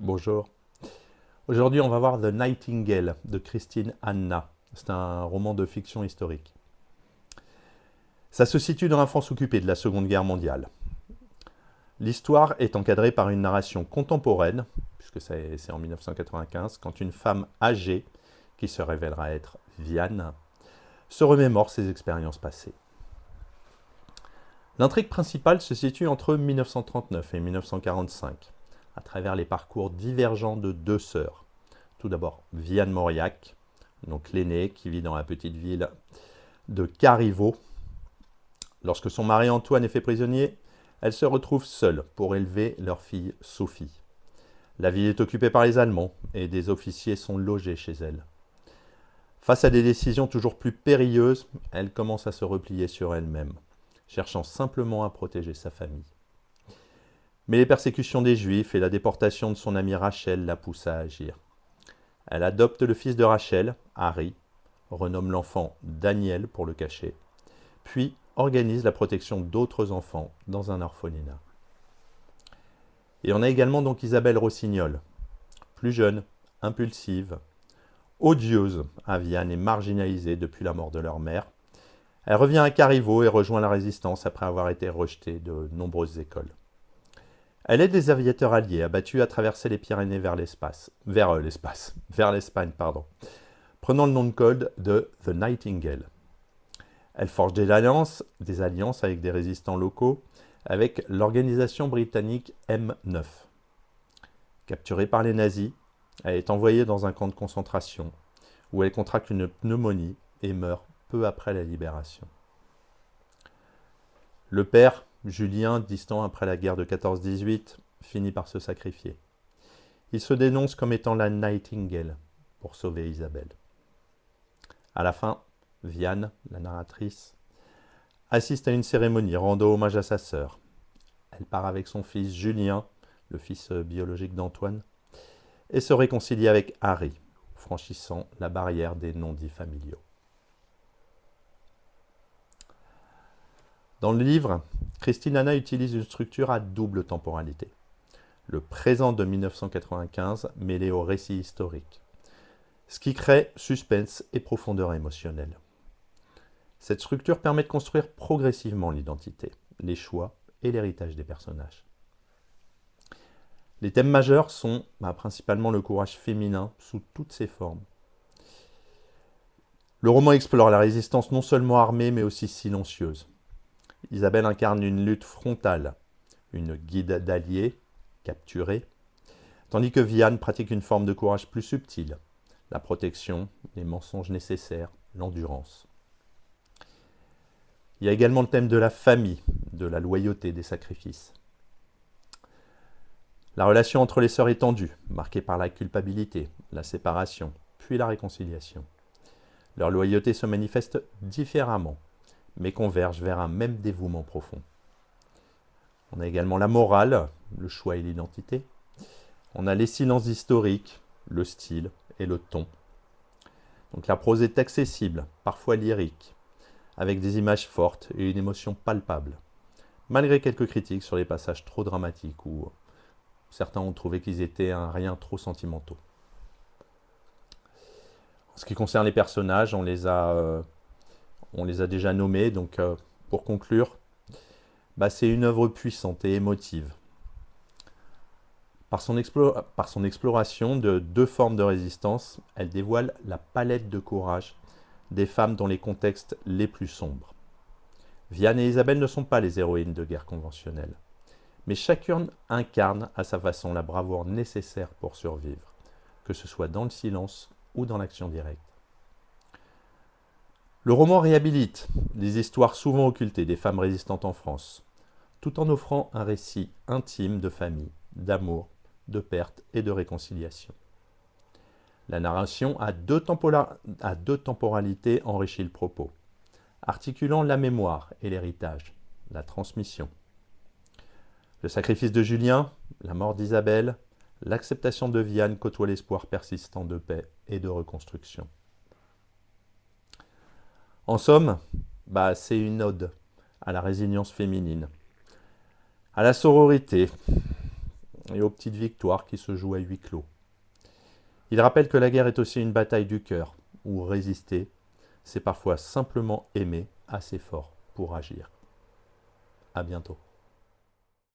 Bonjour. Aujourd'hui, on va voir The Nightingale de Christine Anna. C'est un roman de fiction historique. Ça se situe dans la France occupée de la Seconde Guerre mondiale. L'histoire est encadrée par une narration contemporaine, puisque c'est en 1995, quand une femme âgée, qui se révélera être Vianne, se remémore ses expériences passées. L'intrigue principale se situe entre 1939 et 1945, à travers les parcours divergents de deux sœurs. Tout d'abord, Vianne Mauriac, donc l'aînée, qui vit dans la petite ville de Carriveau. Lorsque son mari Antoine est fait prisonnier, elle se retrouve seule pour élever leur fille Sophie. La ville est occupée par les Allemands et des officiers sont logés chez elle. Face à des décisions toujours plus périlleuses, elle commence à se replier sur elle-même, cherchant simplement à protéger sa famille. Mais les persécutions des Juifs et la déportation de son amie Rachel la poussent à agir. Elle adopte le fils de Rachel, Harry, renomme l'enfant Daniel pour le cacher, puis organise la protection d'autres enfants dans un orphelinat. Et on a également donc Isabelle Rossignol, plus jeune, impulsive, odieuse à Vianne et marginalisée depuis la mort de leur mère. Elle revient à Carriveau et rejoint la résistance après avoir été rejetée de nombreuses écoles. Elle aide les aviateurs alliés abattus à traverser les Pyrénées vers l'Espagne, prenant le nom de code de The Nightingale. Elle forge des alliances avec des résistants locaux, avec l'organisation britannique M9. Capturée par les nazis, elle est envoyée dans un camp de concentration, où elle contracte une pneumonie et meurt peu après la libération. Le père, Julien, distant après la guerre de 14-18, finit par se sacrifier. Il se dénonce comme étant la Nightingale pour sauver Isabelle. À la fin, Vianne, la narratrice, assiste à une cérémonie rendant hommage à sa sœur. Elle part avec son fils Julien, le fils biologique d'Antoine, et se réconcilie avec Harry, franchissant la barrière des non-dits familiaux. Dans le livre, Christine Anna utilise une structure à double temporalité. Le présent de 1995 mêlé au récit historique, ce qui crée suspense et profondeur émotionnelle. Cette structure permet de construire progressivement l'identité, les choix et l'héritage des personnages. Les thèmes majeurs sont principalement le courage féminin sous toutes ses formes. Le roman explore la résistance non seulement armée mais aussi silencieuse. Isabelle incarne une lutte frontale, une guide d'alliés, capturée, tandis que Vianne pratique une forme de courage plus subtile, la protection, les mensonges nécessaires, l'endurance. Il y a également le thème de la famille, de la loyauté, des sacrifices. La relation entre les sœurs est tendue, marquée par la culpabilité, la séparation, puis la réconciliation. Leur loyauté se manifeste différemment, mais convergent vers un même dévouement profond. On a également la morale, le choix et l'identité. On a les silences historiques, le style et le ton. Donc la prose est accessible, parfois lyrique, avec des images fortes et une émotion palpable, malgré quelques critiques sur les passages trop dramatiques où certains ont trouvé qu'ils étaient un rien trop sentimentaux. En ce qui concerne les personnages, on les a déjà nommés, donc pour conclure, c'est une œuvre puissante et émotive. Par son exploration de deux formes de résistance, elle dévoile la palette de courage des femmes dans les contextes les plus sombres. Vianne et Isabelle ne sont pas les héroïnes de guerre conventionnelle, mais chacune incarne à sa façon la bravoure nécessaire pour survivre, que ce soit dans le silence ou dans l'action directe. Le roman réhabilite les histoires souvent occultées des femmes résistantes en France, tout en offrant un récit intime de famille, d'amour, de perte et de réconciliation. La narration à deux temporalités enrichit le propos, articulant la mémoire et l'héritage, la transmission. Le sacrifice de Julien, la mort d'Isabelle, l'acceptation de Vianne côtoient l'espoir persistant de paix et de reconstruction. En somme, c'est une ode à la résilience féminine, à la sororité, et aux petites victoires qui se jouent à huis clos. Il rappelle que la guerre est aussi une bataille du cœur, où résister, c'est parfois simplement aimer assez fort pour agir. À bientôt.